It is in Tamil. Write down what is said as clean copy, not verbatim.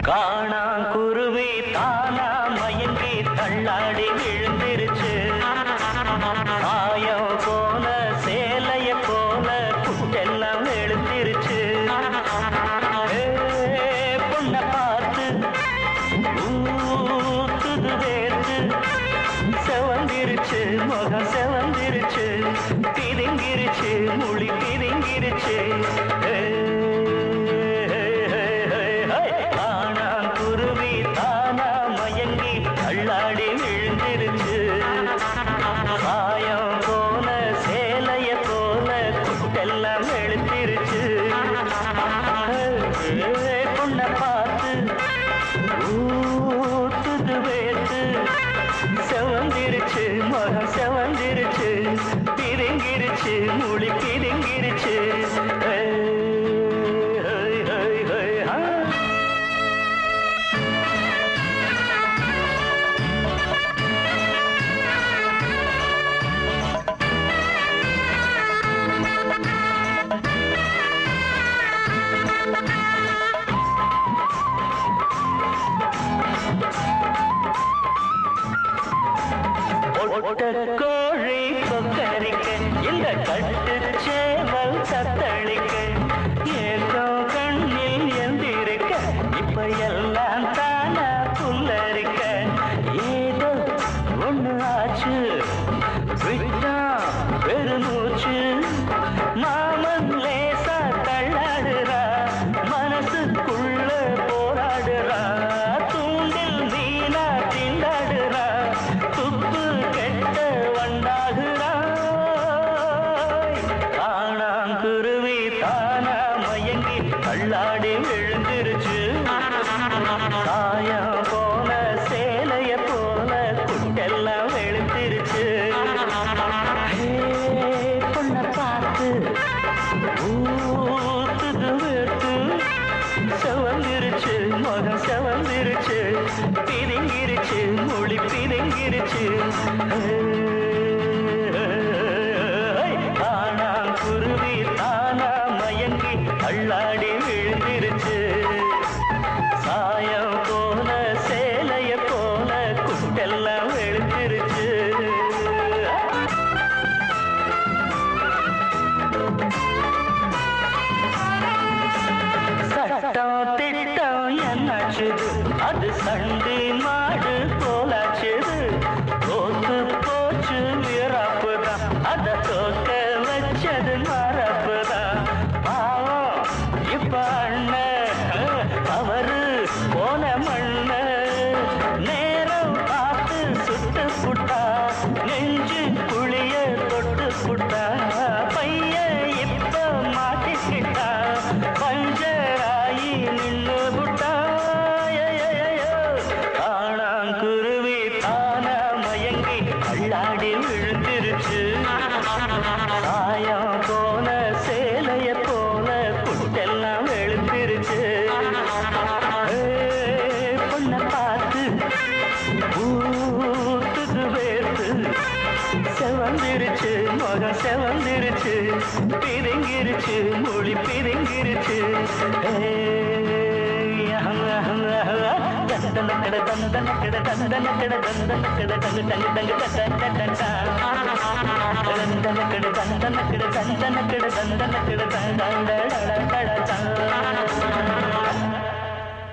காணாங்குருவி தானா மயங்கி தள்ளாடி விழுந்திருச்சு. மாயம் போல சேலைய போல புட்டெல்லாம் எழுந்திருச்சு. பொண்ண பார்த்து ஊத்துது வேர்த்து செவந்திருச்சு, முகம் செவந்திருச்சு, பிதுங்கிருச்சு, முழி பிதுங்கிருச்சு. காணாங்குருவி தானா மயங்கி தள்ளாடி விழுந்திருச்சு. மாயம் போல சேலைய போல குட்டெல்லாம் எழுந்திருச்சு. பொண்ண பார்த்து ஊத்துது வேத்து செவந்திருச்சு, முகம் செவந்திருச்சு, பிதுங்கிருச்சு, முழி பிதுங்கிருச்சு. கோழி கொக்கரிக்க இந்த கட்டு சேவல் தத்தளிக்க ஏதோ கண்ணில் எந்திருக்க இப்ப எல்லாம் தானா புல்லரிக்க. ஏதோ ஒண்ணு ஆச்சு விட்டா பெருமூச்சு. மாமன் லேசா தள்ளாடுறா, மனசுக்குள்ள போராடுறா. தூண்டில் மீனா திண்டாடுறா, துப்பு கெட்ட வண்டாகுறாய். காணாங்குருவி தானா மயங்கி தள்ளாடி விழுந்திருச்சு. சாயம் போல சேலைய போல குட்டெல்லாம் வெளுத்திருச்சு. பொண்ண பார்த்து ஊத்துது வேர்த்து செவந்திருச்சு, முகம் செவந்திருச்சு, பிதுங்கிருச்சு, மொழி பிதுங்கிருச்சு. காணாங்குருவி தானா மயங்கி தள்ளாடி விழுந்திருச்சு. சாயம் போல சேலைய போல குட்டெல்லாம் வெளுத்திருச்சு. சட்டம் திட்டம் என்னாச்சுது, அது சண்டி மாடு போலாச்சுது. தோத்து போச்சு வீரப்புதான், அத தோக்க வச்சது மரப்புதான். பாவம் இப்ப அண்ணன் அவரு போன மண்ண நேரம் பார்த்து சுட்டு புட்டா, நெஞ்சு குழிய தொட்டு புட்டா. பையன் இப்ப மாட்டிக்கிட்டா, பஞ்சராயி நின்னு புட்டா. காணாங்குருவி தானா மயங்கி தள்ளாடி விழுந்திருச்சு. சாயம் போல சேலைய போல குட்டெல்லாம் வெளுத்திருச்சு. பொண்ண பார்த்து ஊத்துது வேர்த்து செவந்திருச்சு, முகம் செவந்திருச்சு, பிதுங்கிருச்சு, மொழி பிதுங்கிருச்சு. தந்தனக்கட தந்தனக்கட தந்தனக்கட தந்தனக்கட தங்கு தங்கு தங்கு தந்தனக்கட தந்தனக்கட தந்தனக்கட தந்தனக்கட தந்தனக்கட தந்தனக்கட